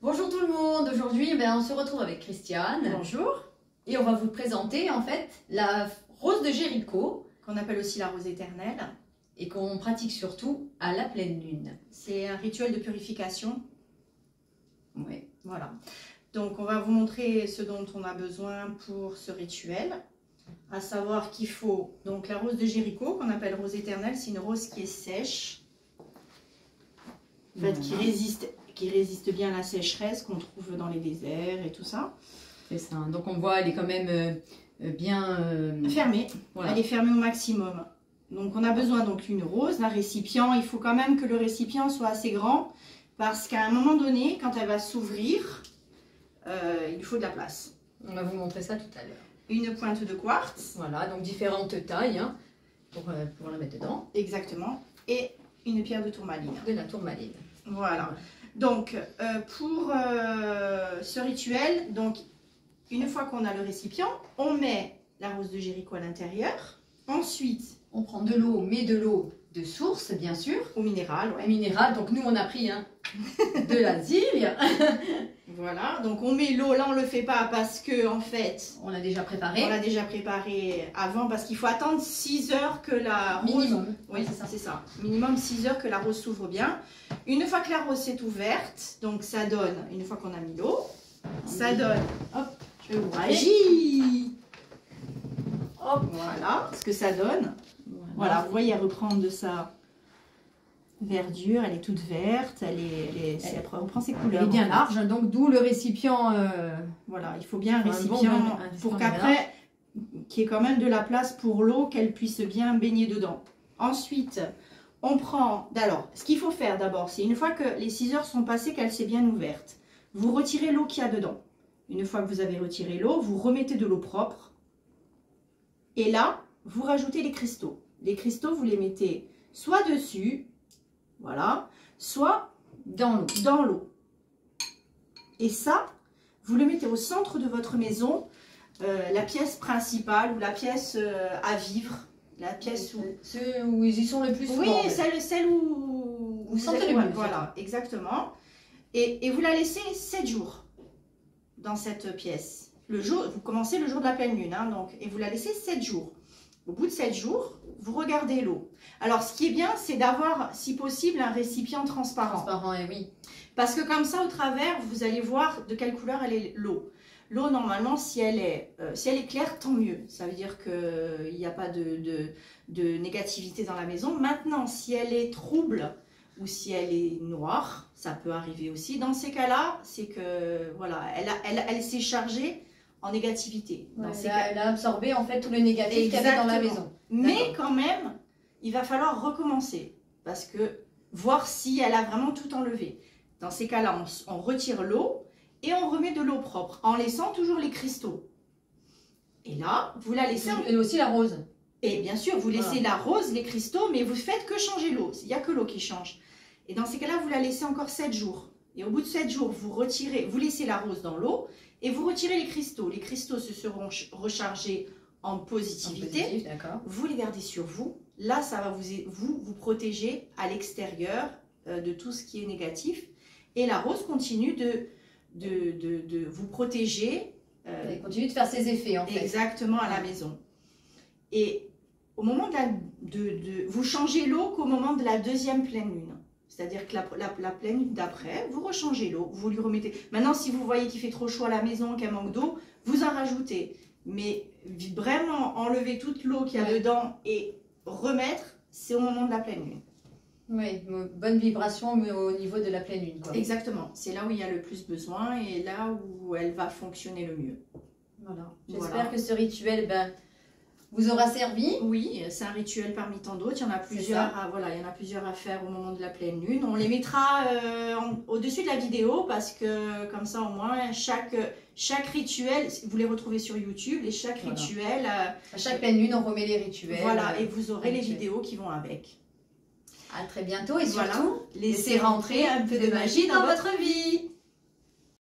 Bonjour tout le monde, aujourd'hui on se retrouve avec Christiane. Bonjour. Et on va vous présenter en fait la rose de Jéricho. Qu'on appelle aussi la rose éternelle. Et qu'on pratique surtout à la pleine lune. C'est un rituel de purification. Oui. Voilà. Donc on va vous montrer ce dont on a besoin pour ce rituel. À savoir qu'il faut donc la rose de Jéricho, qu'on appelle rose éternelle, c'est une rose qui est sèche. En fait, qui résiste bien à la sécheresse qu'on trouve dans les déserts et tout ça. C'est ça. Donc on voit, elle est quand même bien fermée. Voilà. Elle est fermée au maximum. Donc on a besoin donc d'une rose, d'un récipient. Il faut quand même que le récipient soit assez grand parce qu'à un moment donné, quand elle va s'ouvrir, il faut de la place. On va vous montrer ça tout à l'heure. Une pointe de quartz. Voilà, donc différentes tailles hein, pour la mettre dedans. Exactement. Et une pierre de tourmaline. De la tourmaline. Voilà. Donc pour ce rituel, donc une fois qu'on a le récipient, on met la rose de Jéricho à l'intérieur. Ensuite, on prend de l'eau, mais de l'eau de source, bien sûr. Au minéral, ouais. Au minéral, donc nous on a pris de la zille. Voilà, donc on met l'eau, là on le fait pas parce que en fait... On l'a déjà préparé. On l'a déjà préparé avant parce qu'il faut attendre 6 heures que la rose... Minimum. Oui, c'est ça. Minimum 6 heures que la rose s'ouvre bien. Une fois que la rose s'est ouverte, donc ça donne, une fois qu'on a mis l'eau, ça donne... Hop, je vais vous magie. Hop, voilà ce que ça donne. Voilà, vous voyez, elle reprend de sa verdure, elle est toute verte, elle reprend ses couleurs. Elle est bien large, donc d'où le récipient. Voilà, il faut bien un récipient pour qu'après, qu'il y ait quand même de la place pour l'eau, qu'elle puisse bien baigner dedans. Ensuite, on prend... Alors, ce qu'il faut faire d'abord, c'est une fois que les 6 heures sont passées, qu'elle s'est bien ouverte, vous retirez l'eau qu'il y a dedans. Une fois que vous avez retiré l'eau, vous remettez de l'eau propre. Et là, vous rajoutez les cristaux. Les cristaux, vous les mettez soit dessus, voilà, soit dans l'eau. Et ça, vous le mettez au centre de votre maison, la pièce principale ou la pièce à vivre, la pièce où... Ceux où ils y sont le plus souvent. Oui, celle où vous sentez le mieux. Voilà, exactement. Et vous la laissez 7 jours dans cette pièce. Vous commencez le jour de la pleine lune, hein, donc, et vous la laissez 7 jours. Au bout de 7 jours, vous regardez l'eau. Alors, ce qui est bien, c'est d'avoir, si possible, un récipient transparent. Transparent, et oui. Parce que comme ça, au travers, vous allez voir de quelle couleur elle est l'eau. L'eau, normalement, si elle est claire, tant mieux. Ça veut dire qu'il n'y a pas de négativité dans la maison. Maintenant, si elle est trouble ou si elle est noire, ça peut arriver aussi. Dans ces cas-là, c'est que, voilà, elle s'est chargée en négativité. Ouais, elle a absorbé en fait tout le négatif qu'il y avait dans la maison. Mais quand même, il va falloir recommencer parce que voir si elle a vraiment tout enlevé. Dans ces cas-là, on retire l'eau et on remet de l'eau propre en laissant toujours les cristaux. Et là, vous la laissez... Et aussi la rose. Et bien sûr, vous laissez la rose, les cristaux, mais vous faites que changer l'eau. Il n'y a que l'eau qui change. Et dans ces cas-là, vous la laissez encore 7 jours. Et au bout de 7 jours, vous laissez la rose dans l'eau et vous retirez les cristaux. Les cristaux se seront rechargés en positivité. Vous les gardez sur vous. Là, ça va vous protéger à l'extérieur de tout ce qui est négatif. Et la rose continue de vous protéger. Elle continue de faire ses effets, en fait. Exactement, à la maison. Et au moment vous changez l'eau qu'au moment de la deuxième pleine lune. C'est-à-dire que la pleine lune d'après, vous rechangez l'eau, vous lui remettez. Maintenant, si vous voyez qu'il fait trop chaud à la maison, qu'elle manque d'eau, vous en rajoutez. Mais vraiment enlever toute l'eau qu'il y a dedans et remettre, c'est au moment de la pleine lune. Oui, bonne vibration mais au niveau de la pleine lune, quoi. Exactement, c'est là où il y a le plus besoin et là où elle va fonctionner le mieux. Voilà. J'espère que ce rituel vous aura servi. Oui, c'est un rituel parmi tant d'autres. Il y en a plusieurs. Il y en a plusieurs à faire au moment de la pleine lune. On les mettra au-dessus de la vidéo parce que comme ça au moins chaque rituel, vous les retrouvez sur YouTube et chaque rituel. À chaque pleine lune, on remet les rituels. Voilà, et vous aurez les vidéos qui vont avec. À très bientôt et surtout, laissez rentrer un peu de magie dans votre vie.